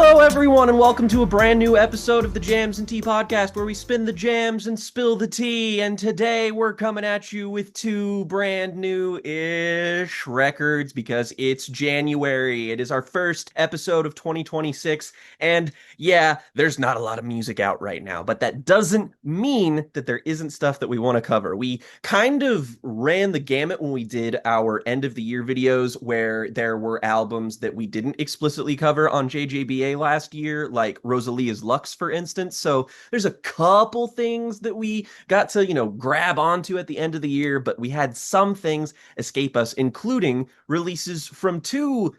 Hello, everyone, and welcome to a brand new episode of the Jams and Tea podcast where we spin the jams and spill the tea. And today we're coming at you with two brand new-ish records because it's January. It is our first episode of 2026. And yeah, there's not a lot of music out right now, but that doesn't mean that there isn't stuff that we want to cover. We kind of ran the gamut when we did our end of the year videos where there were albums that we didn't explicitly cover on JJBA last year, like Rosalia's Lux, for instance. So there's a couple things that we got to, grab onto at the end of the year, but we had some things escape us, including releases from two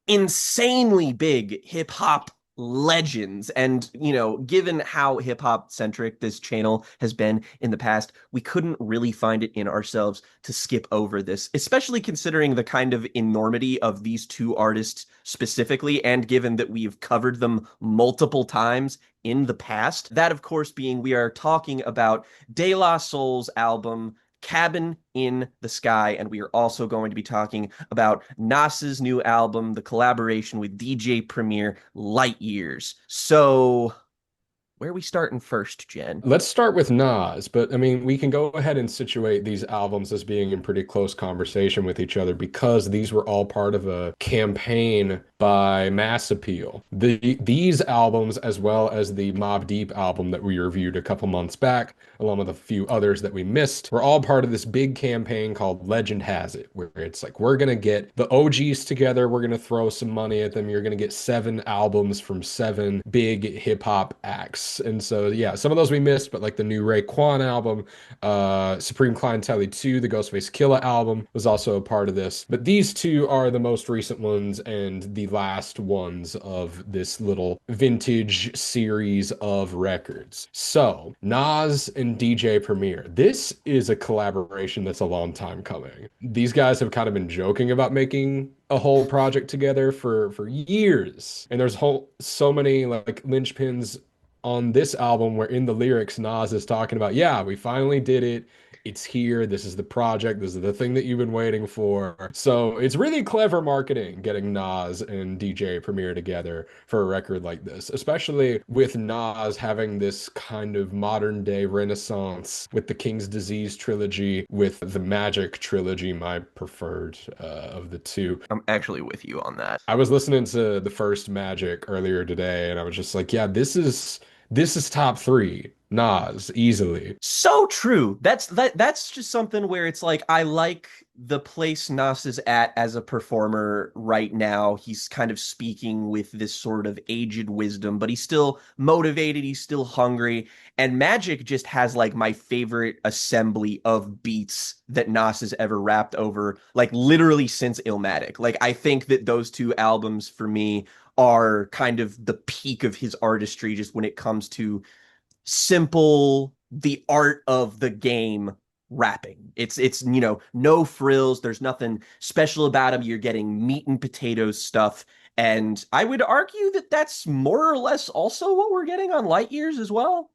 insanely big hip hop legends. And, given how hip hop centric this channel has been in the past, we couldn't really find it in ourselves to skip over this, especially considering the kind of enormity of these two artists specifically, and given that we've covered them multiple times in the past. That, of course, being we are talking about De La Soul's album Cabin in the Sky, and we are also going to be talking about Nas's new album, the collaboration with DJ Premier, Light Years. So, where are we starting first, Jen? Let's start with Nas, but I mean, we can go ahead and situate these albums as being in pretty close conversation with each other because these were all part of a campaign by Mass Appeal. These albums, as well as the Mobb Deep album that we reviewed a couple months back, along with a few others that we missed, were all part of this big campaign called Legend Has It, where it's like, we're going to get the OGs together, we're going to throw some money at them, you're going to get 7 albums from 7 big hip hop acts. And so, yeah, some of those we missed, but like the new Raekwon album, Supreme Clientele 2, the Ghostface Killah album was also a part of this. But these two are the most recent ones and the last ones of this little vintage series of records. So, Nas and DJ Premier. This is a collaboration that's a long time coming. These guys have kind of been joking about making a whole project together for years. And there's so many like linchpins on this album where in the lyrics Nas is talking about, yeah, we finally did it. It's here. This is the project. This is the thing that you've been waiting for. So it's really clever marketing getting Nas and DJ Premier together for a record like this, especially with Nas having this kind of modern day renaissance with the King's Disease trilogy, with the Magic trilogy, my preferred of the two. I'm actually with you on that. I was listening to the first Magic earlier today, and I was just like, yeah, this is top three. Nas, easily. So true. That's just something where it's like I like the place Nas is at as a performer right now. He's kind of speaking with this sort of aged wisdom, but he's still motivated, he's still hungry. And Magic just has like my favorite assembly of beats that Nas has ever rapped over, like literally since Illmatic. Like I think that those two albums for me are kind of the peak of his artistry just when it comes to simple, the art of the game rapping. It's no frills, there's nothing special about him. You're getting meat and potatoes stuff, and I would argue that that's more or less also what we're getting on Light Years as well.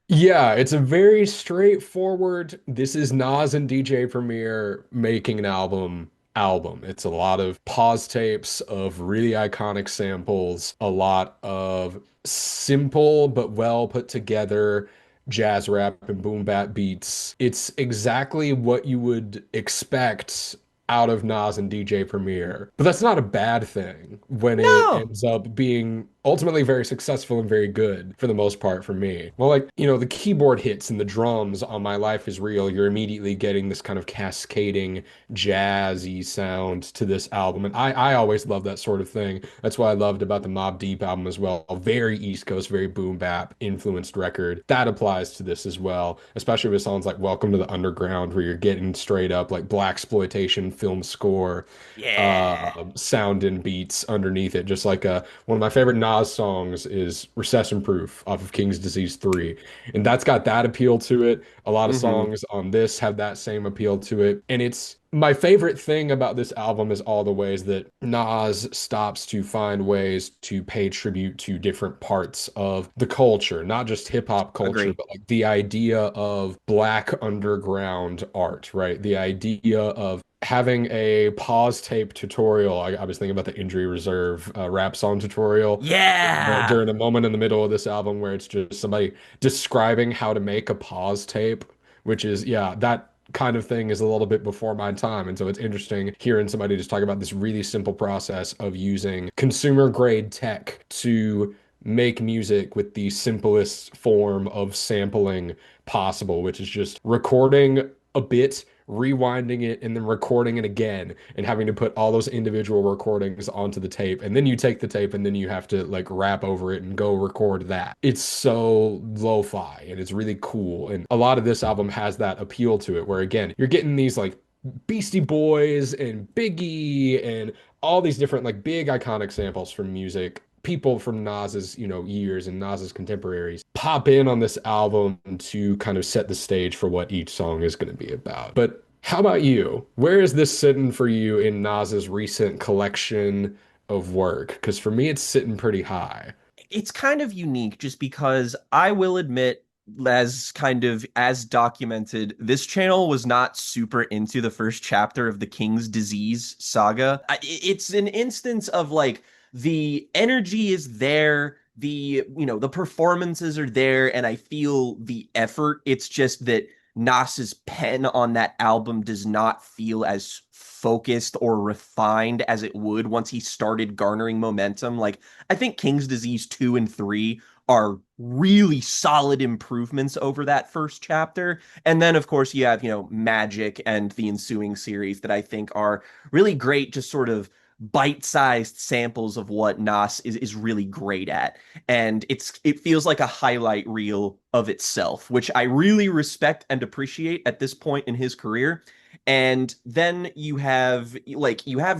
Yeah, it's a very straightforward. This is Nas and DJ Premier making an album. It's a lot of pause tapes of really iconic samples, a lot of simple but well put together jazz rap and boom bap beats. It's exactly what you would expect out of Nas and DJ Premier. But that's not a bad thing when it No. ends up being ultimately very successful and very good for the most part for me. Well, like, the keyboard hits and the drums on My Life is Real, you're immediately getting this kind of cascading jazzy sound to this album. And I always love that sort of thing. That's what I loved about the Mobb Deep album as well. A very East Coast, very boom bap influenced record. That applies to this as well, especially with songs like Welcome to the Underground, where you're getting straight up like black exploitation film score Yeah. sound and beats underneath it. Just like one of my favorite Nas songs is Recession Proof off of King's Disease 3. And that's got that appeal to it. A lot of Hmm. songs on this have that same appeal to it. And it's my favorite thing about this album is all the ways that Nas stops to find ways to pay tribute to different parts of the culture, not just hip hop culture, Agree. but like the idea of black underground art, right? The idea of having a pause tape tutorial. I was thinking about the Injury Reserve rap song tutorial Yeah. during a moment in the middle of this album where it's just somebody describing how to make a pause tape, which is, yeah, that kind of thing is a little bit before my time. And so it's interesting hearing somebody just talk about this really simple process of using consumer grade tech to make music with the simplest form of sampling possible, which is just recording a bit, rewinding it, and then recording it again, and having to put all those individual recordings onto the tape. And then you take the tape and then you have to like rap over it and go record that. It's so lo-fi and it's really cool. And a lot of this album has that appeal to it, where again, you're getting these like Beastie Boys and Biggie and all these different like big iconic samples from music. People from Nas's, years and Nas's contemporaries pop in on this album to kind of set the stage for what each song is going to be about. But how about you? Where is this sitting for you in Nas's recent collection of work? Because for me, it's sitting pretty high. It's kind of unique just because I will admit, as kind of as documented, this channel was not super into the first chapter of the King's Disease saga. It's an instance of like the energy is there, the performances are there, and I feel the effort. It's just that Nas's pen on that album does not feel as focused or refined as it would once he started garnering momentum. Like I think King's Disease 2 and 3 are really solid improvements over that first chapter. And then, of course, you have, Magic and the ensuing series that I think are really great, just sort of bite-sized samples of what Nas is really great at. And it feels like a highlight reel of itself, which I really respect and appreciate at this point in his career. And then you have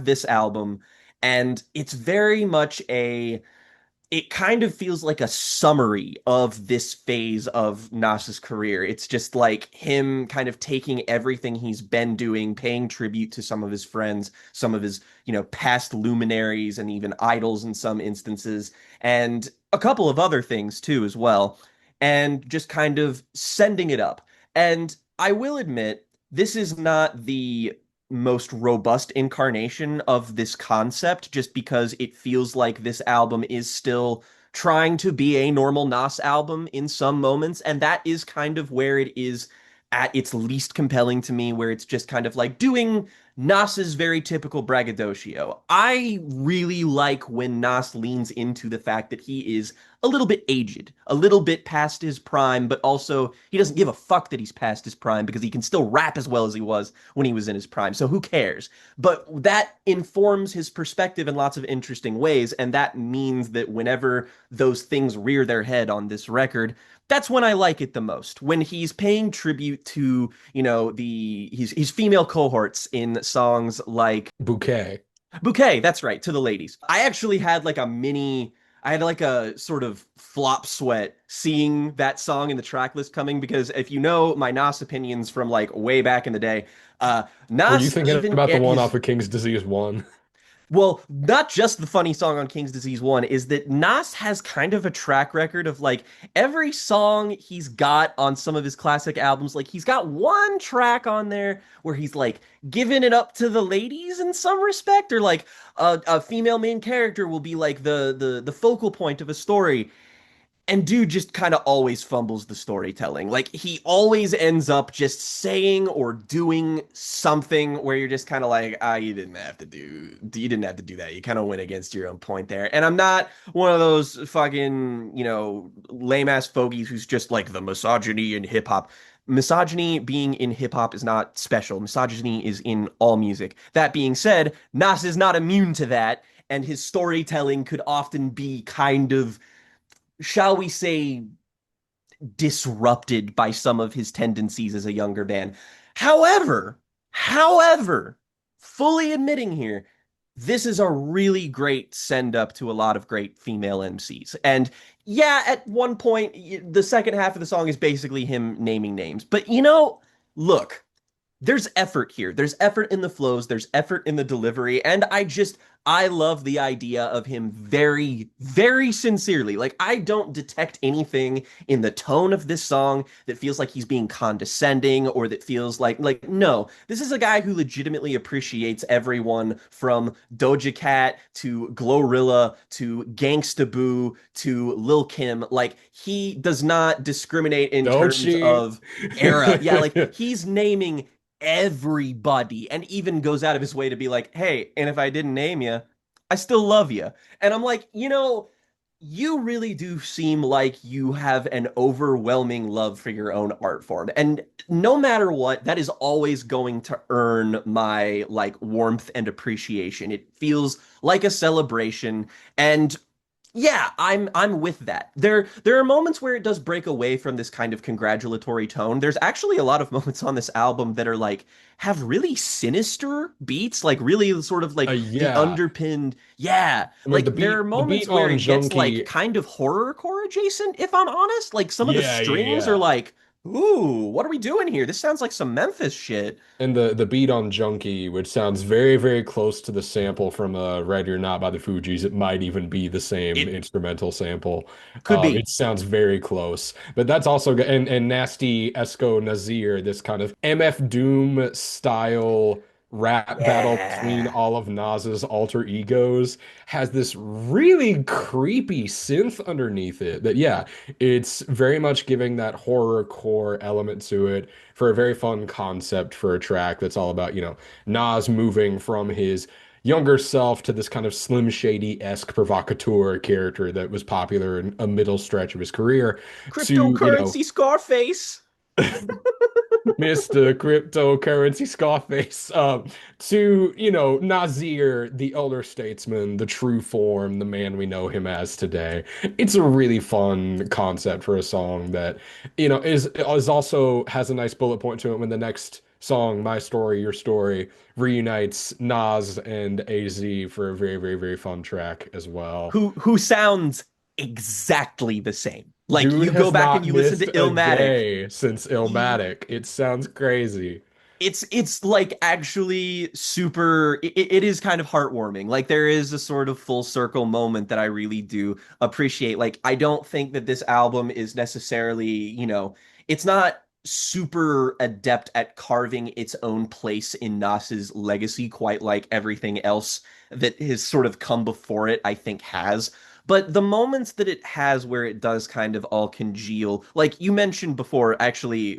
this album, and it's very much it kind of feels like a summary of this phase of Nas's career. It's just like him kind of taking everything he's been doing, paying tribute to some of his friends, some of his, past luminaries and even idols in some instances, and a couple of other things too as well, and just kind of sending it up. And I will admit, this is not the most robust incarnation of this concept just because it feels like this album is still trying to be a normal Nas album in some moments, and that is kind of where it is at its least compelling to me, where it's just kind of like doing Nas's very typical braggadocio. I really like when Nas leans into the fact that he is a little bit aged, a little bit past his prime, but also he doesn't give a fuck that he's past his prime because he can still rap as well as he was when he was in his prime. So who cares? But that informs his perspective in lots of interesting ways, and that means that whenever those things rear their head on this record, that's when I like it the most. When he's paying tribute to, the his female cohorts in songs like Bouquet. Bouquet, that's right, to the ladies. I had like a sort of flop sweat seeing that song in the track list coming because if you know my Nas opinions from like way back in the day, Were you Nas thinking even about the at one his off of King's Disease 1? well, not just the funny song on King's Disease 1, is that Nas has kind of a track record of like every song he's got on some of his classic albums, like he's got one track on there where he's like giving it up to the ladies in some respect, or like a female main character will be like the focal point of a story. And dude just kind of always fumbles the storytelling. Like he always ends up just saying or doing something where you're just kind of like, ah, you didn't have to do that. You kind of went against your own point there. And I'm not one of those fucking, lame ass fogies who's just like the misogyny in hip hop. Misogyny being in hip hop is not special. Misogyny is in all music. That being said, Nas is not immune to that, and his storytelling could often be kind of, shall we say, disrupted by some of his tendencies as a younger man. However, fully admitting here, this is a really great send up to a lot of great female MCs. And yeah, at one point, the second half of the song is basically him naming names. But look, there's effort here. There's effort in the flows, there's effort in the delivery, and I just I love the idea of him very, very sincerely. Like, I don't detect anything in the tone of this song that feels like he's being condescending or that feels like, no, this is a guy who legitimately appreciates everyone from Doja Cat to Glorilla to Gangsta Boo to Lil Kim. Like, he does not discriminate in Don't terms she? of era. Yeah, like, he's naming everybody and even goes out of his way to be like, hey, and if I didn't name you, I still love you. And I'm like, you really do seem like you have an overwhelming love for your own art form. And no matter what, that is always going to earn my like warmth and appreciation. It feels like a celebration. And yeah, I'm with that. There are moments where it does break away from this kind of congratulatory tone. There's actually a lot of moments on this album that are like have really sinister beats, like really sort of like the Yeah. underpinned, yeah. I mean, Like there are the beat moments where on it gets like Junkie. kind of horrorcore adjacent, if I'm honest. Like some of the Yeah, yeah, strings are yeah. like, "Ooh, what are we doing here? This sounds like some Memphis shit." And the beat on Junkie, which sounds very, very close to the sample from Ready or Not by the Fugees. It might even be the same It instrumental sample. could It be. sounds very close. But that's also and Nasty Esco Nazir, this kind of MF Doom style rap battle between Yeah. all of Nas's alter egos has this really creepy synth underneath it that yeah, it's very much giving that horror core element to it for a very fun concept for a track that's all about, Nas moving from his younger self to this kind of Slim Shady-esque provocateur character that was popular in a middle stretch of his career to, Cryptocurrency Scarface. Mr. Cryptocurrency Scarface, to, Nazir, the elder statesman, the true form, the man we know him as today. It's a really fun concept for a song that, is also has a nice bullet point to it when the next song, My Story, Your Story, reunites Nas and AZ for a very, very, very fun track as well. Who sounds exactly the same. Like Dude you go has back and not you listen missed to a Illmatic, day since you Illmatic. It sounds crazy. it's like actually super it is kind of heartwarming. Like there is a sort of full circle moment that I really do appreciate. Like I don't think that this album is necessarily, it's not super adept at carving its own place in Nas's legacy quite like everything else that has sort of come before it, I think has. But the moments that it has where it does kind of all congeal, like you mentioned before, actually,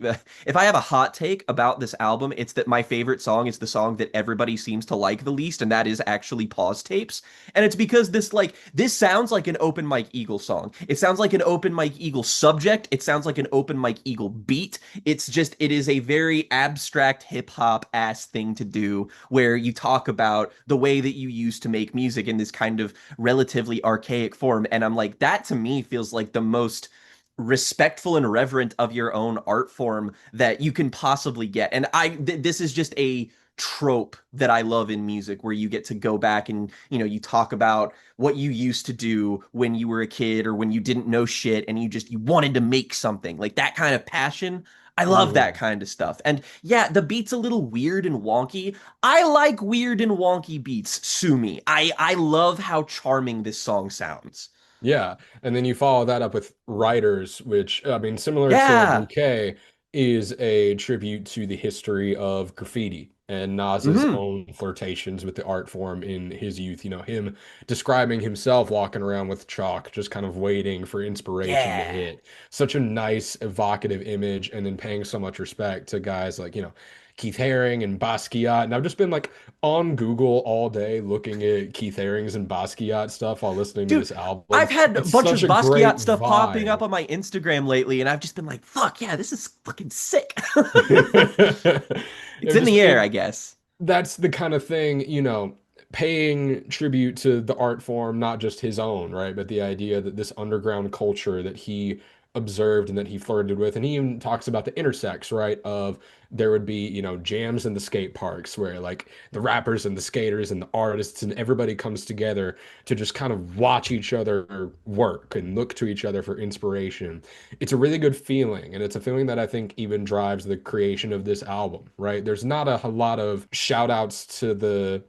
if I have a hot take about this album, it's that my favorite song is the song that everybody seems to like the least, and that is actually Pause Tapes. And it's because this sounds like an Open Mike Eagle song. It sounds like an Open Mike Eagle subject. It sounds like an Open Mike Eagle beat. It is a very abstract hip hop ass thing to do where you talk about the way that you used to make music in this kind of relatively archaic form. And I'm like, that to me feels like the most respectful and reverent of your own art form that you can possibly get. And this is just a trope that I love in music where you get to go back and you talk about what you used to do when you were a kid or when you didn't know shit and you wanted to make something. Like that kind of passion. I love that Mhm. kind of stuff. And yeah, the beat's a little weird and wonky. I like weird and wonky beats, sue me. I love how charming this song sounds. Yeah, and then you follow that up with Writers, which I mean, similar to Yeah. Bouquet, is a tribute to the history of graffiti and Nas's Hmm. own flirtations with the art form in his youth. Him describing himself walking around with chalk, just kind of waiting for inspiration to Yeah. hit. Such a nice, evocative image, and then paying so much respect to guys like, Keith Haring and Basquiat. And I've just been like on Google all day looking at Keith Haring's and Basquiat stuff while listening to Dude, this album. I've had a It's bunch such of a great Basquiat stuff popping up vibe. on my Instagram lately, and I've just been like, fuck yeah, this is fucking sick. It's It in just the air, it I guess. that's the kind of thing, paying tribute to the art form, not just his own, right? But the idea that this underground culture that he observed and that he flirted with, and he even talks about the intersex, right? Of there would be, jams in the skate parks where like the rappers and the skaters and the artists and everybody comes together to just kind of watch each other work and look to each other for inspiration. It's a really good feeling, and it's a feeling that I think even drives the creation of this album, right? There's not a lot of shout outs to the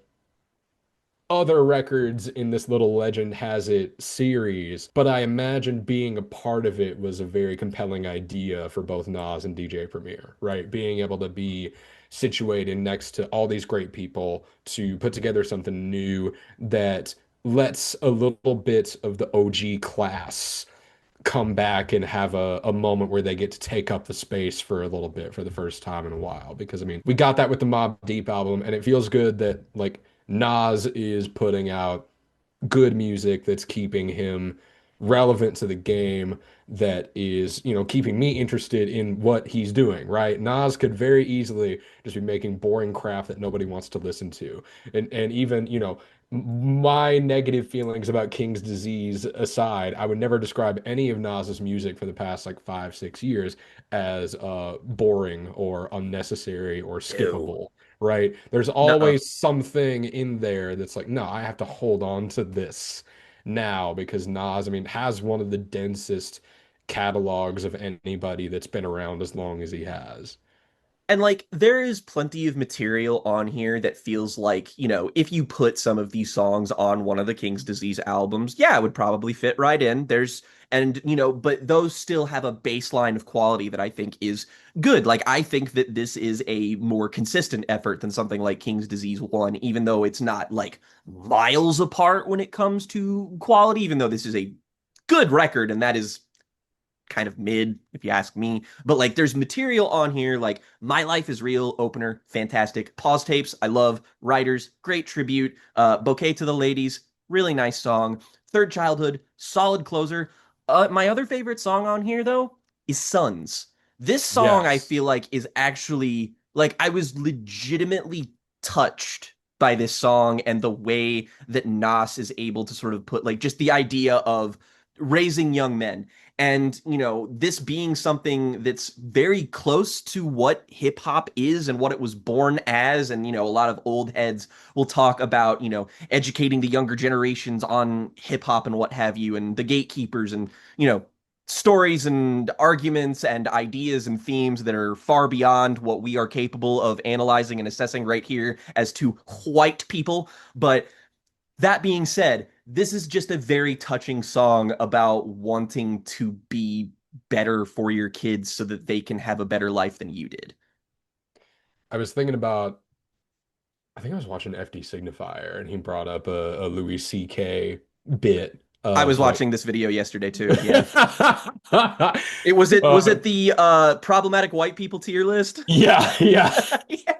other records in this little Legend Has It series, but I imagine being a part of it was a very compelling idea for both Nas and DJ Premier, right? Being able to be situated next to all these great people to put together something new that lets a little bit of the OG class come back and have a moment where they get to take up the space for a little bit for the first time in a while. Because I mean, we got that with the Mobb Deep album, and it feels good that like Nas is putting out good music that's keeping him relevant to the game, that is, keeping me interested in what he's doing, right? Nas could very easily just be making boring crap that nobody wants to listen to. And even, my negative feelings about King's Disease aside, I would never describe any of Nas's music for the past like 5, 6 years as boring or unnecessary or Ew. skippable, right? There's Nuh-uh. always something in there that's like, no, I have to hold on to this now because Nas, I mean, has one of the densest catalogs of anybody that's been around as long as he has. And like there is plenty of material on here that feels like, if you put some of these songs on one of the King's Disease albums, yeah, it would probably fit right in. But those still have a baseline of quality that I think is good. Like I think that this is a more consistent effort than something like King's Disease 1, even though it's not like miles apart when it comes to quality, even though this is a good record and that is kind of mid, if you ask me. But like, there's material on here like "My Life Is Real" opener, fantastic. Pause tapes, I love. Writers, great tribute. "Bouquet to the Ladies," really nice song. "Third Childhood," solid closer. My other favorite song on here though is "Sons." This song I Yes. feel like is actually like I was legitimately touched by this song and the way that Nas is able to sort of put like just the idea of raising young men and, this being something that's very close to what hip hop is and what it was born as. And, a lot of old heads will talk about, educating the younger generations on hip hop and what have you, and the gatekeepers and, stories and arguments and ideas and themes that are far beyond what we are capable of analyzing and assessing right here as two white people. But that being said, this is just a very touching song about wanting to be better for your kids so that they can have a better life than you did. I was thinking about, I think I was watching FD Signifier and he brought up a Louis C.K. bit I was of like, watching this video yesterday too. Yeah. Was it uh, the problematic white people tier list? yeah, yeah. Yeah.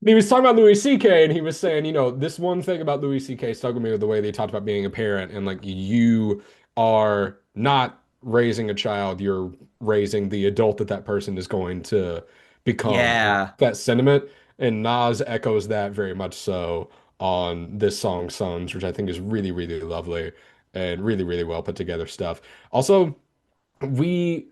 He was talking about Louis C.K. and he was saying, this one thing about Louis C.K. stuck with me with the way they talked about being a parent and like you are not raising a child, you're raising the adult that that person is going to become. And Yeah. that sentiment, and Nas echoes that very much so on this song Sons, which I think is really, really lovely and really, really well put together stuff. Also, we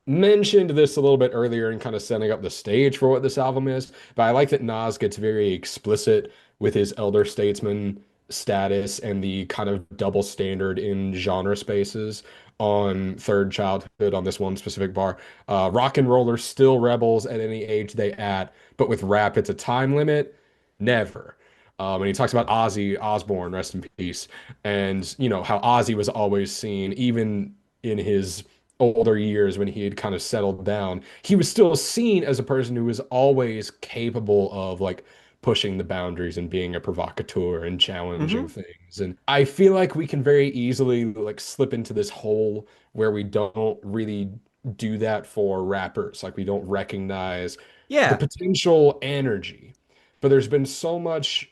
mentioned this a little bit earlier and kind of setting up the stage for what this album is, but I like that Nas gets very explicit with his elder statesman status and the kind of double standard in genre spaces on Third Childhood on this one specific bar. Rock and rollers still rebels at any age they at, but with rap, it's a time limit. Never. And he talks about Ozzy Osbourne, rest in peace, and how Ozzy was always seen, even in his older years when he had kind of settled down, he was still seen as a person who was always capable of like pushing the boundaries and being a provocateur and challenging Hmm. things. And I feel like we can very easily like slip into this hole where we don't really do that for rappers. Like we don't recognize the Yeah. potential energy. But there's been so much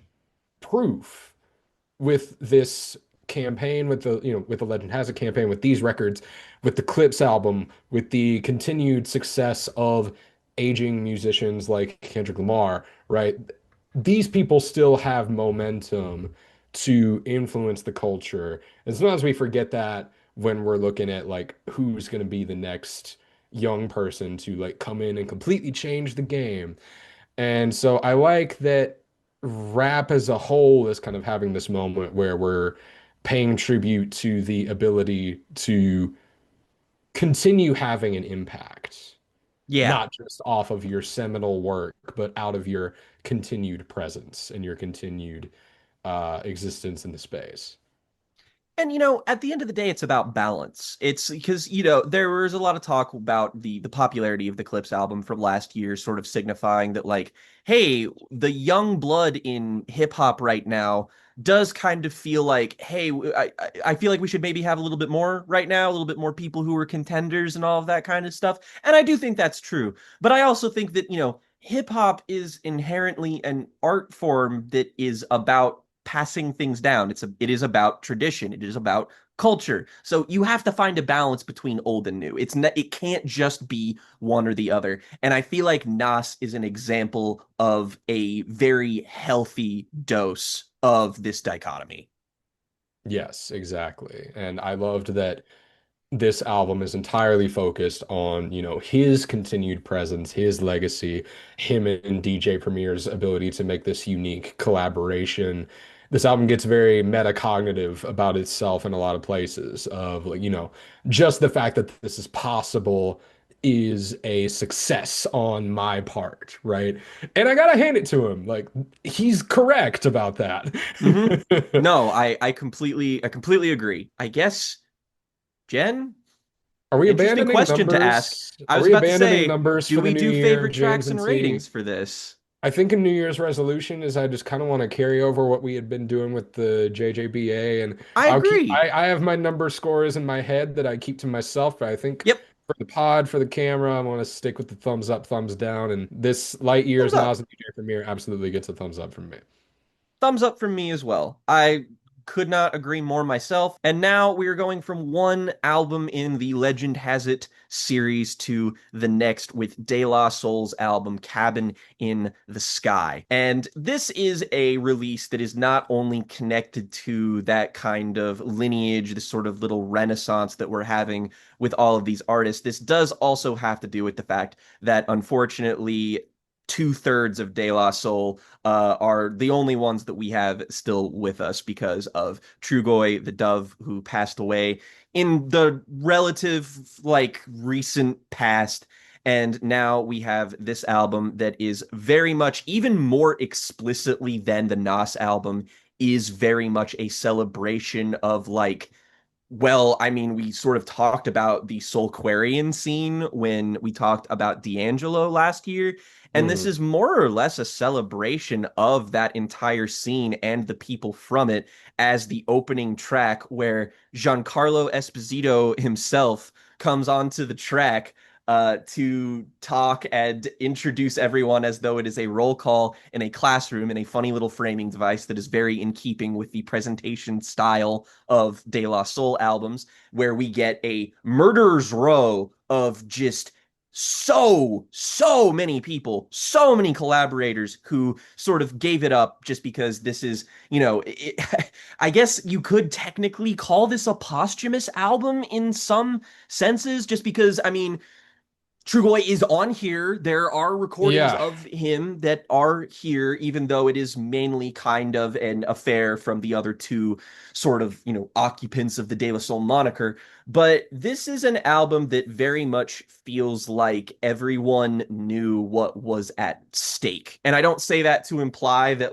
proof with this campaign, with the Legend Has a campaign, with these records, with the Clips album, with the continued success of aging musicians like Kendrick Lamar, right? These people still have momentum to influence the culture. And sometimes we forget that when we're looking at like who's going to be the next young person to like come in and completely change the game. And so I like that rap as a whole is kind of having this moment where we're paying tribute to the ability to continue having an impact. Yeah. not just off of your seminal work, but out of your continued presence and your continued existence in the space. And at the end of the day, it's about balance. It's because there was a lot of talk about the popularity of the Clips album from last year, sort of signifying that like, hey, the young blood in hip hop right now does kind of feel like, hey, I feel like we should maybe have a little bit more right now, a little bit more people who are contenders and all of that kind of stuff. And I do think that's true, but I also think that hip hop is inherently an art form that is about passing things down. It is about tradition. It is about culture. So you have to find a balance between old and new. It can't just be one or the other. And I feel like Nas is an example of a very healthy dose of this dichotomy. Yes, exactly. And I loved that this album is entirely focused on, his continued presence, his legacy, him and DJ Premier's ability to make this unique collaboration. This album gets very metacognitive about itself in a lot of places of like, just the fact that this is possible is a success on my part, right? And I gotta hand it to him. Like he's correct about that. Hmm. No, I completely agree. I guess, Jen, Are we interesting abandoning question to ask. numbers? I Are was we about to abandoning say, numbers do for the we new do year, favorite James tracks and and T? ratings for this? I think a New Year's resolution is I just kind of want to carry over what we had been doing with the JJBA, and I I'll keep. agree. I have my number scores in my head that I keep to myself, but I think Yep. for the pod, for the camera, I want to stick with the thumbs up, thumbs down, and this Light Thumbs Years Nas up. and DJ Premier absolutely gets a thumbs up from me. Thumbs up from me as well. I could not agree more myself. And now we are going from one album in the Legend Has It series to the next with De La Soul's album Cabin in the Sky. And this is a release that is not only connected to that kind of lineage, this sort of little renaissance that we're having with all of these artists. This does also have to do with the fact that unfortunately, two-thirds of De La Soul are the only ones that we have still with us because of Trugoy the Dove, who passed away in the relative, like, recent past. And now we have this album that is very much, even more explicitly than the Nas album, is very much a celebration of, like, well, I mean, we sort of talked about the Soulquarian scene when we talked about D'Angelo last year, and this Hmm. is more or less a celebration of that entire scene and the people from it as the opening track where Giancarlo Esposito himself comes onto the track to talk and introduce everyone as though it is a roll call in a classroom in a funny little framing device that is very in keeping with the presentation style of De La Soul albums, where we get a murderer's row of just so many people, so many collaborators who sort of gave it up just because this is, I guess you could technically call this a posthumous album in some senses, just because, I mean, Trugoy is on here. There are recordings Yeah. of him that are here, even though it is mainly kind of an affair from the other two sort of, occupants of the De La Soul moniker. But this is an album that very much feels like everyone knew what was at stake. And I don't say that to imply that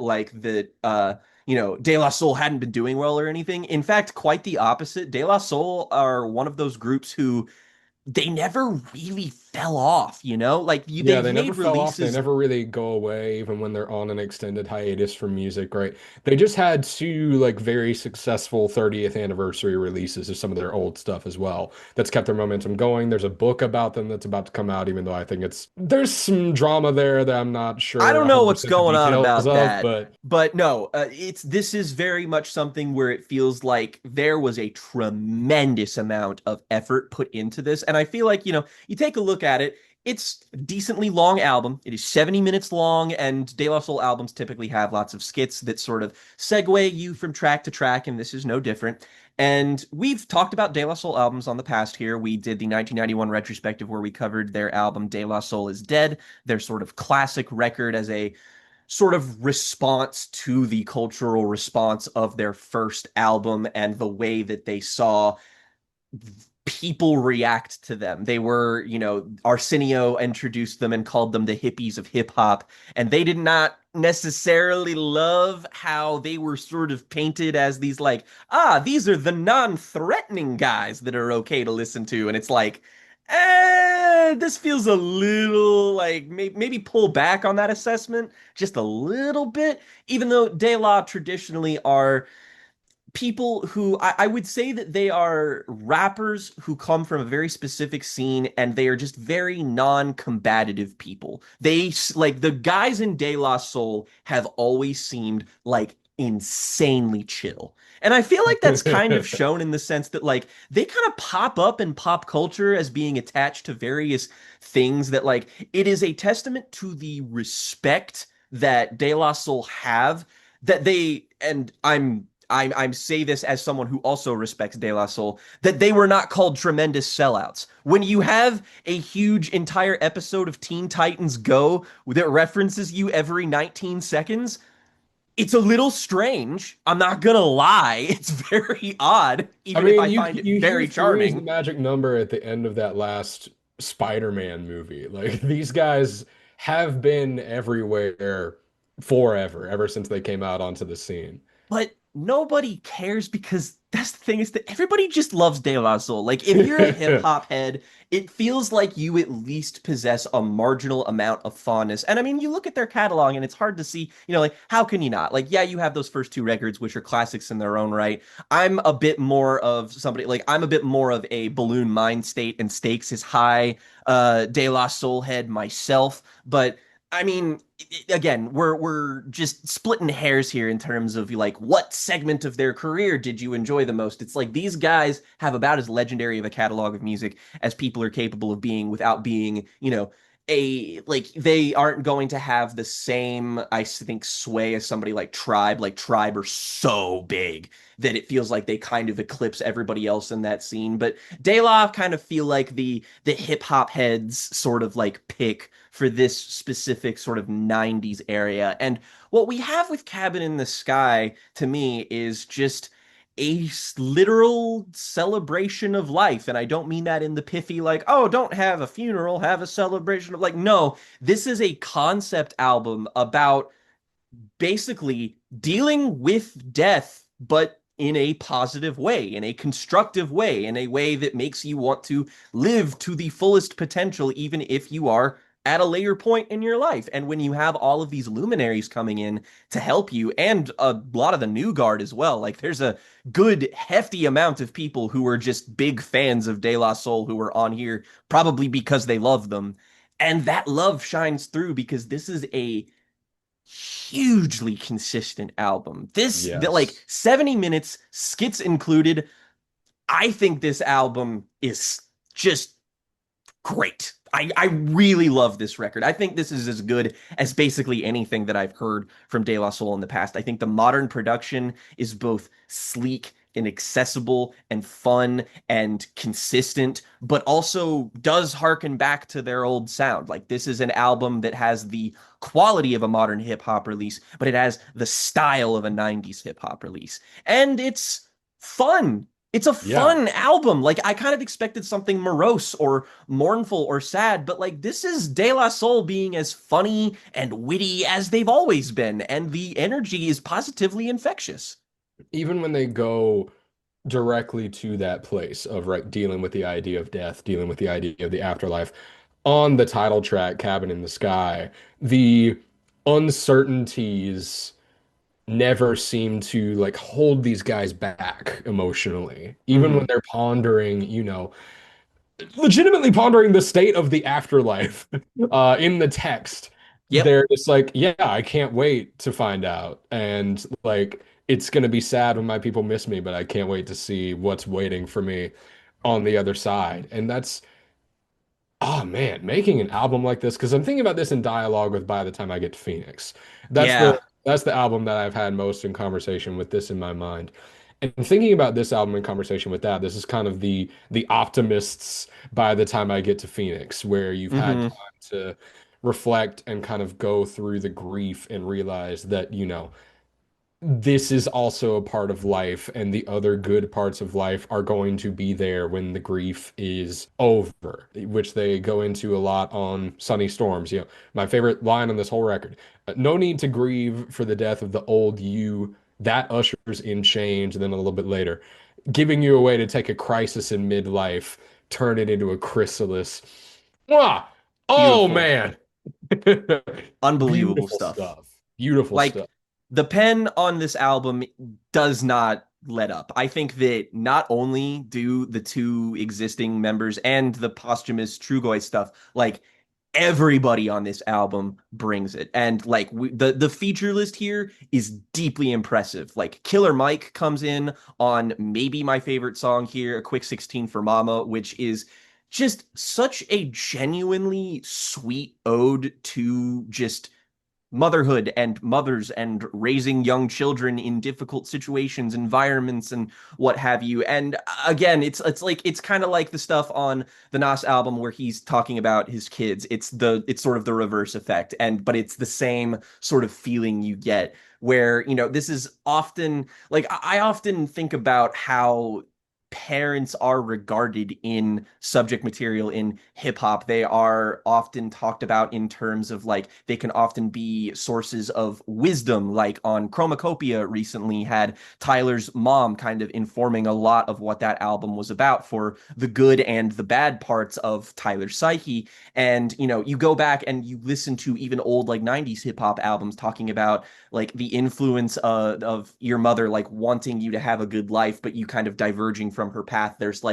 De La Soul hadn't been doing well or anything. In fact, quite the opposite. De La Soul are one of those groups who they never really fell off, Like Yeah, they've they never made fell off. They releases. never really go away, even when they're on an extended hiatus from music, right? They just had two like very successful 30th anniversary releases of some of their old stuff as well. That's kept their momentum going. There's a book about them that's about to come out, even though I think there's some drama there that I'm not I sure don't know what's 100% the going on details about of, that, but but no, this is very much something where it feels like there was a tremendous amount of effort put into this, and I feel like you take a look at it. It's a decently long album. It is 70 minutes long, and De La Soul albums typically have lots of skits that sort of segue you from track to track, and this is no different. And we've talked about De La Soul albums on the past here. We did the 1991 retrospective where we covered their album De La Soul is Dead, their sort of classic record as a sort of response to the cultural response of their first album and the way that they saw people react to them. They were, Arsenio introduced them and called them the hippies of hip hop, and they did not necessarily love how they were sort of painted as these like, these are the non-threatening guys that are okay to listen to, and it's like, this feels a little like maybe pull back on that assessment just a little bit, even though De La traditionally are people who I would say that they are rappers who come from a very specific scene and they are just very non-combative people. Like the guys in De La Soul have always seemed like insanely chill. And I feel like that's kind of shown in the sense that like they kind of pop up in pop culture as being attached to various things that like it is a testament to the respect that De La Soul have that they and I'm say this as someone who also respects De La Soul, that they were not called tremendous sellouts. When you have a huge entire episode of Teen Titans Go that references you every 19 seconds, it's a little strange. I'm not gonna lie. It's very odd, I even if mean, I find it you hear very three is the charming. magic number at the end of that last Spider-Man movie. Like these guys have been everywhere forever, ever since they came out onto the scene. But nobody cares because that's the thing is that everybody just loves De La Soul. Like if you're a hip hop head, it feels like you at least possess a marginal amount of fondness. And I mean, you look at their catalog and it's hard to see, like how can you not? Like yeah, you have those first two records which are classics in their own right. I'm a bit more of a Balloon Mind State and Stakes is High De La Soul head myself, but I mean, again, we're just splitting hairs here in terms of like what segment of their career did you enjoy the most? It's like these guys have about as legendary of a catalog of music as people are capable of being without being, a like they aren't going to have the same, I think, sway as somebody like Tribe. Like Tribe are so big that it feels like they kind of eclipse everybody else in that scene. But De La kind of feel like the hip hop heads sort of like pick for this specific sort of 90s area. And what we have with Cabin in the Sky to me is just a literal celebration of life. And I don't mean that in the pithy, like, oh, don't have a funeral, have a celebration of like, no, this is a concept album about basically dealing with death, but in a positive way, in a constructive way, in a way that makes you want to live to the fullest potential, even if you are at a later point in your life. And when you have all of these luminaries coming in to help you, and a lot of the new guard as well, like there's a good hefty amount of people who are just big fans of De La Soul who are on here probably because they love them. And that love shines through because this is a hugely consistent album. That like Yes. 70 minutes, skits included. I think this album is just great. I really love this record. I think this is as good as basically anything that I've heard from De La Soul in the past. I think the modern production is both sleek and accessible and fun and consistent, but also does harken back to their old sound. Like this is an album that has the quality of a modern hip hop release, but it has the style of a 90s hip hop release. And it's fun. It's a Yeah. fun album. Like I kind of expected something morose or mournful or sad, but like this is De La Soul being as funny and witty as they've always been, and the energy is positively infectious. Even when they go directly to that place of right dealing with the idea of death, dealing with the idea of the afterlife. On the title track, Cabin in the Sky, the uncertainties never seem to like hold these guys back emotionally. Even when Mm-hmm. they're pondering, legitimately pondering the state of the afterlife in the text, Yep. they're just like, yeah, I can't wait to find out. And like, it's going to be sad when my people miss me, but I can't wait to see what's waiting for me on the other side. And that's, oh man, making an album like this, because I'm thinking about this in dialogue with By the Time I Get to Phoenix. That's the Yeah. that's the album that I've had most in conversation with this in my mind. And thinking about this album in conversation with that, this is kind of the optimists By the Time I Get to Phoenix, where you've had Mm-hmm. time to reflect and kind of go through the grief and realize that, this is also a part of life, and the other good parts of life are going to be there when the grief is over, which they go into a lot on Sunny Storms. You know, my favorite line on this whole record, no need to grieve for the death of the old you. That ushers in change. And then a little bit later, giving you a way to take a crisis in midlife, turn it into a chrysalis. Mwah! Oh, Beautiful, man. unbelievable Beautiful stuff. stuff. Beautiful Like stuff. the pen on this album does not let up. I think that not only do the two existing members and the posthumous Trugoy stuff, like everybody on this album brings it. And like the feature list here is deeply impressive. Like Killer Mike comes in on maybe my favorite song here, A Quick 16 for Mama, which is just such a genuinely sweet ode to just motherhood and mothers and raising young children in difficult situations, environments, and what have you. And again, it's kind of like the stuff on the Nas album where he's talking about his kids. It's sort of the reverse effect, and but it's the same sort of feeling you get where, this is often like I often think about how parents are regarded in subject material in hip hop. They are often talked about in terms of like they can often be sources of wisdom. Like on Chromacopia recently had Tyler's mom kind of informing a lot of what that album was about for the good and the bad parts of Tyler's psyche. And you go back and you listen to even old like 90s hip hop albums talking about like the influence of your mother like wanting you to have a good life, but you kind of diverging from her path. There's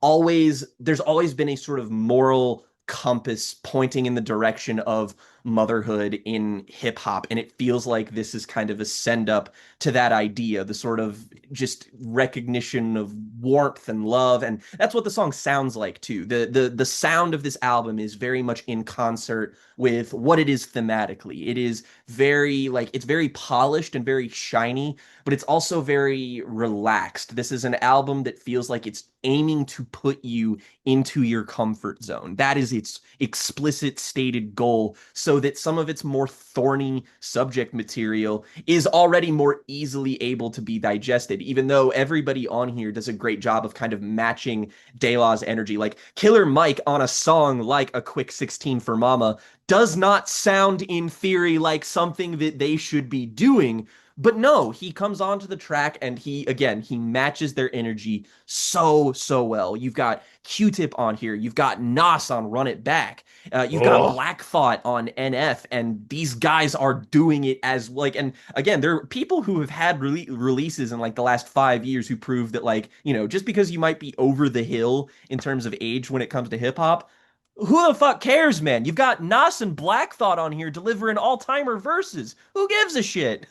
always been a sort of moral compass pointing in the direction of motherhood in hip hop, and it feels like this is kind of a send up to that idea, the sort of just recognition of warmth and love. And that's what the song sounds like too. The sound of this album is very much in concert with what it is thematically. It is very like it's very polished and very shiny, but it's also very relaxed. This is an album that feels like it's aiming to put you into your comfort zone. That is its explicit stated goal, so that some of its more thorny subject material is already more easily able to be digested, even though everybody on here does a great job of kind of matching De La's energy. Like Killer Mike on a song like A Quick 16 for Mama does not sound in theory like something that they should be doing. But no, he comes onto the track and he matches their energy so well. You've got Q-Tip on here. You've got Nas on Run It Back. You've got Oh. Black Thought on NF, and these guys are doing it as like. And again, there are people who have had releases in like the last 5 years who prove that like just because you might be over the hill in terms of age when it comes to hip hop, who the fuck cares, man? You've got Nas and Black Thought on here delivering all-timer verses. Who gives a shit?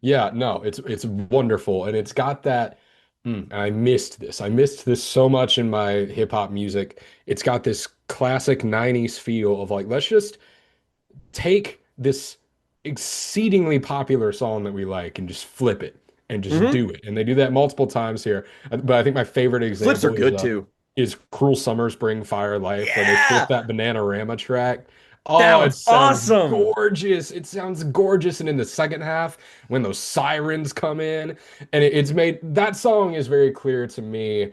Yeah, no, it's wonderful, and it's got that. I missed this. I missed this so much in my hip hop music. It's got this classic 90s feel of like, let's just take this exceedingly popular song that we like and just flip it and just Hmm. do it. And they do that multiple times here. But I think my favorite Flips are example good too. is Cruel Summer Spring Fire Life, where they flip Yeah, that Bananarama track. that Oh, it was sounds awesome. gorgeous. It sounds gorgeous. And in the second half, when those sirens come in, and it's made that song is very clear to me.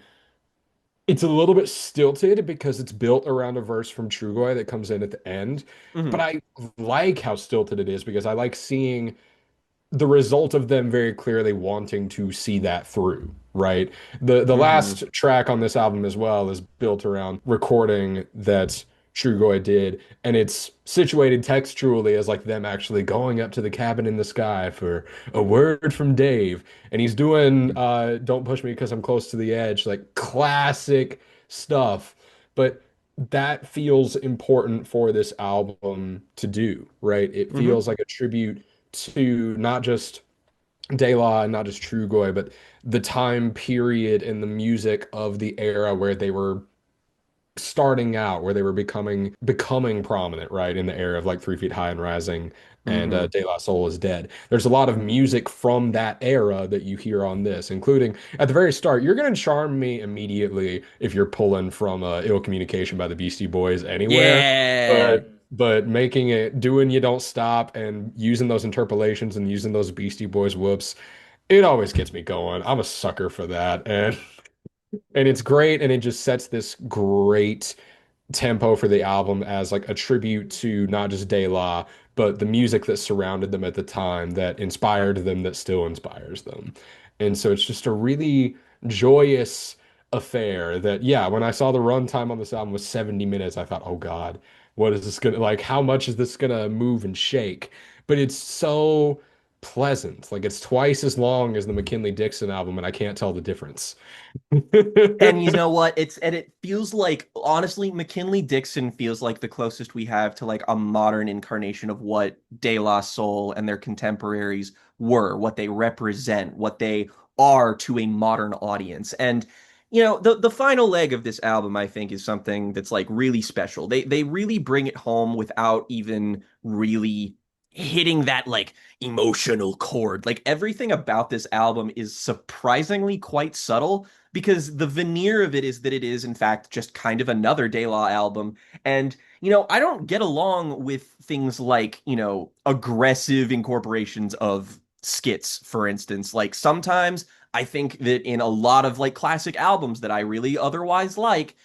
It's a little bit stilted because it's built around a verse from Trugoy that comes in at the end. But Hmm. I like how stilted it is because I like seeing the result of them very clearly wanting to see that through, right? The Hmm. last track on this album as well is built around recording that Trugoy did, and it's situated textually as like them actually going up to the cabin in the sky for a word from Dave, and he's doing "Don't Push Me Because I'm Close to the Edge," like classic stuff, but that feels important for this album to do, right? It Hmm. feels like a tribute to not just De La and not just Trugoy, but the time period in the music of the era where they were starting out, where they were becoming prominent, right? In the era of like 3 Feet High and Rising and Hmm. De La Soul is Dead. There's a lot of music from that era that you hear on this, including at the very start. You're gonna charm me immediately if you're pulling from Ill Communication by the Beastie Boys anywhere. But Yeah. but making it doing You Don't Stop and using those interpolations and using those Beastie Boys whoops, it always gets me going. I'm a sucker for that. And it's great and it just sets this great tempo for the album as like a tribute to not just De La, but the music that surrounded them at the time that inspired them, that still inspires them. And so it's just a really joyous affair that, yeah, when I saw the runtime on this album was 70 minutes, I thought, oh God, what is this gonna like? How much is this gonna move and shake? But it's so pleasant. Like it's twice as long as the McKinley Dixon album, and I can't tell the difference. And you know what? It feels like honestly, McKinley Dixon feels like the closest we have to like a modern incarnation of what De La Soul and their contemporaries were, what they represent, what they are to a modern audience. And the final leg of this album, I think, is something that's like really special. They really bring it home without even really hitting that like emotional chord. Like everything about this album is surprisingly quite subtle because the veneer of it is that it is in fact just kind of another De La album. And I don't get along with things like aggressive incorporations of skits, for instance. Like sometimes I think that in a lot of like classic albums that I really otherwise like,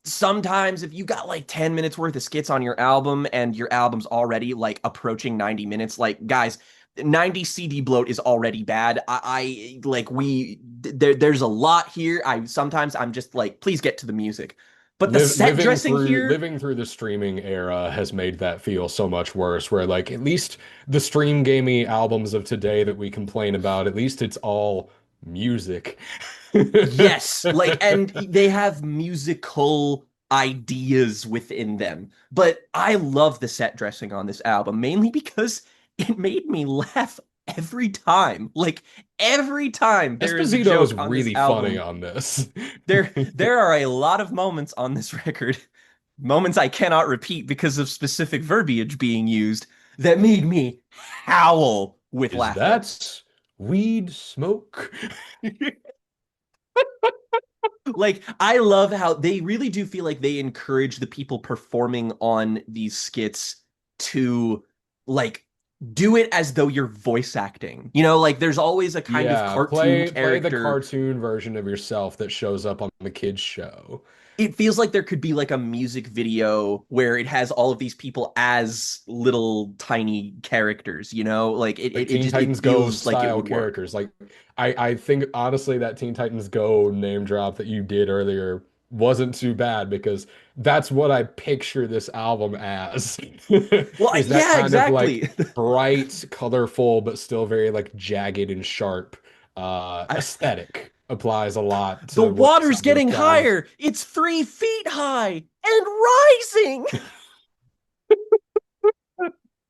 sometimes if you got like 10 minutes worth of skits on your album and your album's already like approaching 90 minutes, like guys, 90 CD bloat is already bad. I like there's a lot here. I'm just like, please get to the music. But the set dressing here, Living through the streaming era has made that feel so much worse. Where like at least the stream gamey albums of today that we complain about, at least it's all music. yes, like, and they have musical ideas within them. But I love the set dressing on this album, mainly because it made me laugh every time. Like, every time there is a Esposito is joke on this really funny album, on this. there are a lot of moments on this record, moments I cannot repeat because of specific verbiage being used, that made me howl with Is laughter. that weed smoke? Like, I love how they really do feel like they encourage the people performing on these skits to like do it as though you're voice acting. Like there's always a kind of Yeah, cartoon play the character. cartoon version of yourself that shows up on the kids show. It feels like there could be like a music video where it has all of these people as little tiny characters, like it Like it, it Teen just it Titans Go feels like it style would work. characters. Like I think honestly that Teen Titans Go name drop that you did earlier wasn't too bad because that's what I picture this album as. Well, Is that yeah, kind of like exactly. bright, colorful, but still very like jagged and sharp I, aesthetic applies a lot the to what this water's album getting sounds. higher. It's 3 feet high and rising.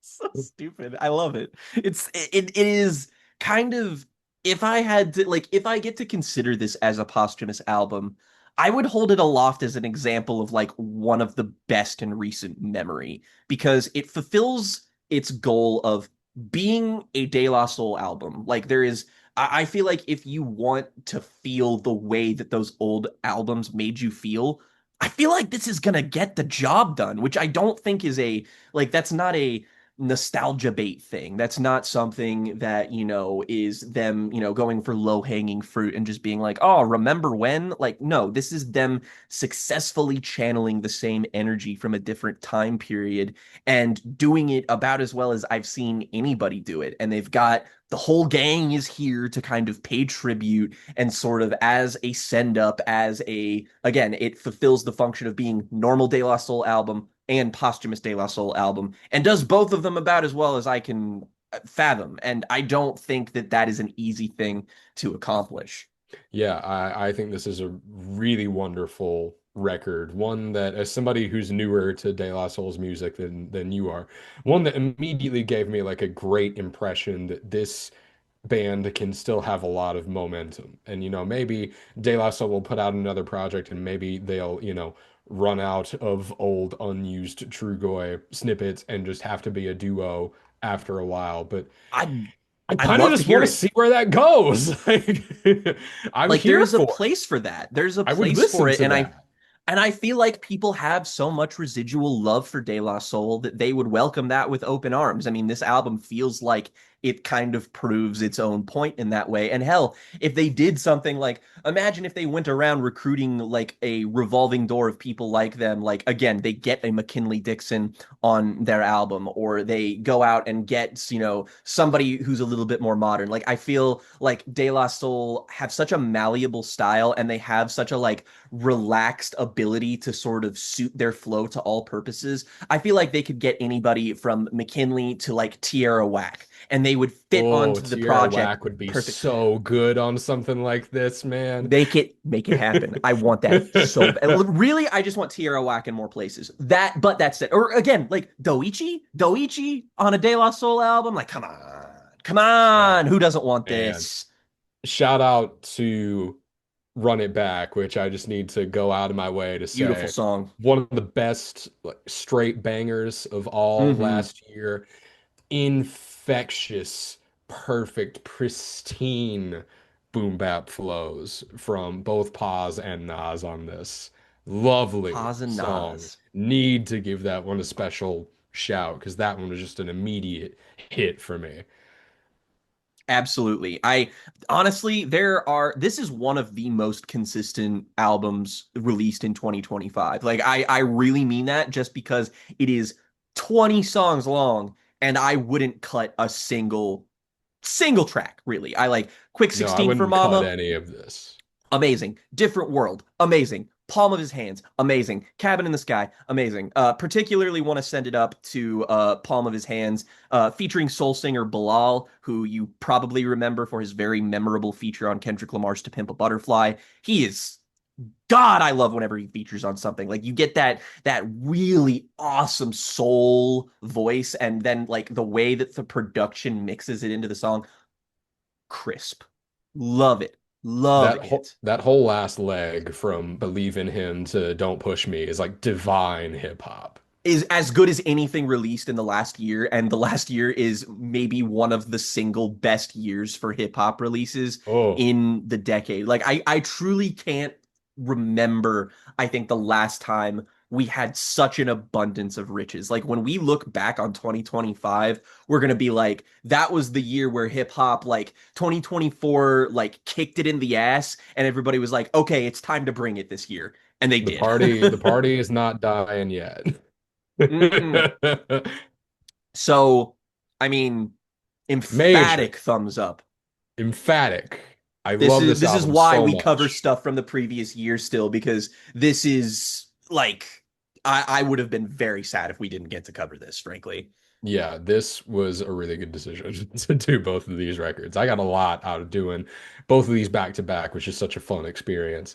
So stupid. I love it. It is kind of, if I had to like, if I get to consider this as a posthumous album, I would hold it aloft as an example of like one of the best in recent memory because it fulfills its goal of being a De La Soul album. Like there is I feel like if you want to feel the way that those old albums made you feel, I feel like this is gonna get the job done, which I don't think is that's not a nostalgia bait thing. That's not something that, is them, going for low-hanging fruit and just being like, "Oh, remember when?" Like, no, this is them successfully channeling the same energy from a different time period and doing it about as well as I've seen anybody do it. And they've got the whole gang is here to kind of pay tribute and sort of as a send up, again, it fulfills the function of being normal De La Soul album and posthumous De La Soul album, and does both of them about as well as I can fathom. And I don't think that that is an easy thing to accomplish. Yeah, I think this is a really wonderful record. One that, as somebody who's newer to De La Soul's music than you are, one that immediately gave me like a great impression that this band can still have a lot of momentum. And maybe De La Soul will put out another project and maybe they'll, run out of old unused Trugoy snippets and just have to be a duo after a while. But I'd I I'd kind of love to just hear want to it. see where that goes. Like, I'm Like there here is a for it. place for that. There's a I would place for listen it, to and I that. And I feel like people have so much residual love for De La Soul that they would welcome that with open arms. I mean, this album feels like it kind of proves its own point in that way. And hell, if they did something like, imagine if they went around recruiting like a revolving door of people like them, like again, they get a McKinley Dixon on their album, or they go out and get, somebody who's a little bit more modern. Like, I feel like De La Soul have such a malleable style and they have such a like relaxed ability to sort of suit their flow to all purposes. I feel like they could get anybody from McKinley to like Tierra Whack and they would fit Oh, onto the Tierra project Whack would be perfect. so good on something like this, man. Make it happen. I want that so bad. Really, I just want Tierra Whack in more places. But that's it. Or again, like Doichi on a De La Soul album. Like, come on, Oh, who doesn't want man. this? Shout out to Run It Back, which I just need to go out of my way to Beautiful say song. one of the best like straight bangers of all Mm-hmm. last year. Infectious, perfect, pristine boom bap flows from both Paz and Nas on this. Lovely Paz and song. Nas. Need to give that one a special shout because that one was just an immediate hit for me. Absolutely. I honestly, this is one of the most consistent albums released in 2025. Like I really mean that just because it is 20 songs long and I wouldn't cut a single track, really. I like Quick No, I 16 for wouldn't cut Mama, any of this. amazing. Different World, amazing. Palm of His Hands, amazing. Cabin in the Sky, amazing. Particularly want to send it up to Palm of His Hands, featuring soul singer Bilal, who you probably remember for his very memorable feature on Kendrick Lamar's To Pimp a Butterfly. He is God, I love whenever he features on something. Like you get that really awesome soul voice, and then like the way that the production mixes it into the song, crisp. Love it. Love it. That whole last leg from Believe in Him to Don't Push Me is like divine hip hop. Is as good as anything released in the last year, and the last year is maybe one of the single best years for hip hop releases Oh, in the decade. Like I truly can't remember, I think, the last time we had such an abundance of riches. Like when we look back on 2025, we're gonna be like, that was the year where hip hop, like 2024, like kicked it in the ass, and everybody was like, okay, it's time to bring it this year. And they did. the party is not dying yet. Mm-mm. So, I mean, Major, emphatic thumbs up. emphatic. I This love is this this is album why so we cover much. stuff from the previous year still, because this is like I would have been very sad if we didn't get to cover this, frankly. Yeah, this was a really good decision to do both of these records. I got a lot out of doing both of these back to back, which is such a fun experience.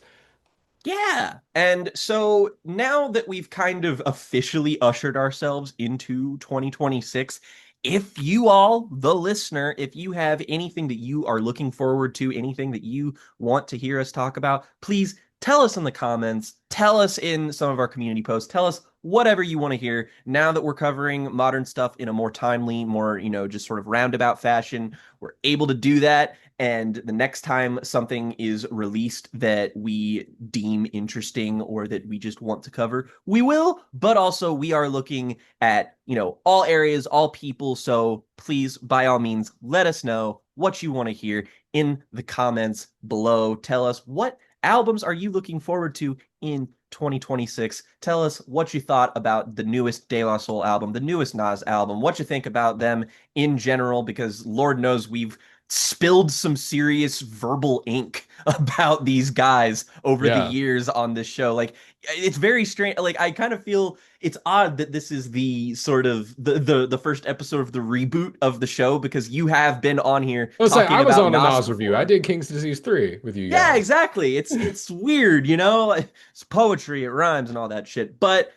Yeah. And so now that we've kind of officially ushered ourselves into 2026, if you all, the listener, if you have anything that you are looking forward to, anything that you want to hear us talk about, please tell us in the comments, tell us in some of our community posts, tell us whatever you want to hear. Now that we're covering modern stuff in a more timely, more, just sort of roundabout fashion, we're able to do that. And the next time something is released that we deem interesting or that we just want to cover, we will. But also, we are looking at, all areas, all people. So please, by all means, let us know what you want to hear in the comments below. Tell us what albums are you looking forward to in 2026. Tell us what you thought about the newest De La Soul album, the newest Nas album, what you think about them in general, because Lord knows we've spilled some serious verbal ink about these guys over the Yeah. years on this show. Like it's very strange. Like I kind of feel it's odd that this is the sort of the first episode of the reboot of the show, because you have been on here I was like, talking I was about on a Nas Nas review. I before. did King's Disease 3 with you Yeah, guys. exactly. It's weird, you know? Like, it's poetry, it rhymes and all that shit. But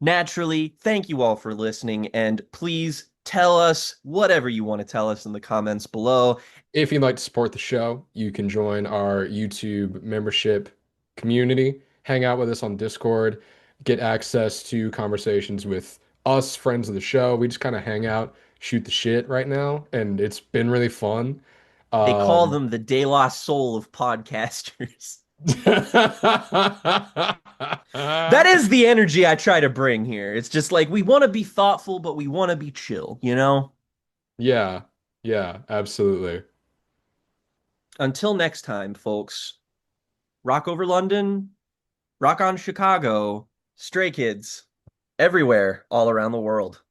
naturally, thank you all for listening, and please tell us whatever you want to tell us in the comments below. If you'd like to support the show, you can join our YouTube membership community, hang out with us on Discord, get access to conversations with us, friends of the show. We just kind of hang out, shoot the shit right now, and it's been really fun. They call Um, them the De La Soul of podcasters. That is the energy I try to bring here. It's just like we want to be thoughtful, but we want to be chill, you know? Yeah, yeah, absolutely. Until next time, folks, rock over London, rock on Chicago, Stray Kids, everywhere, all around the world.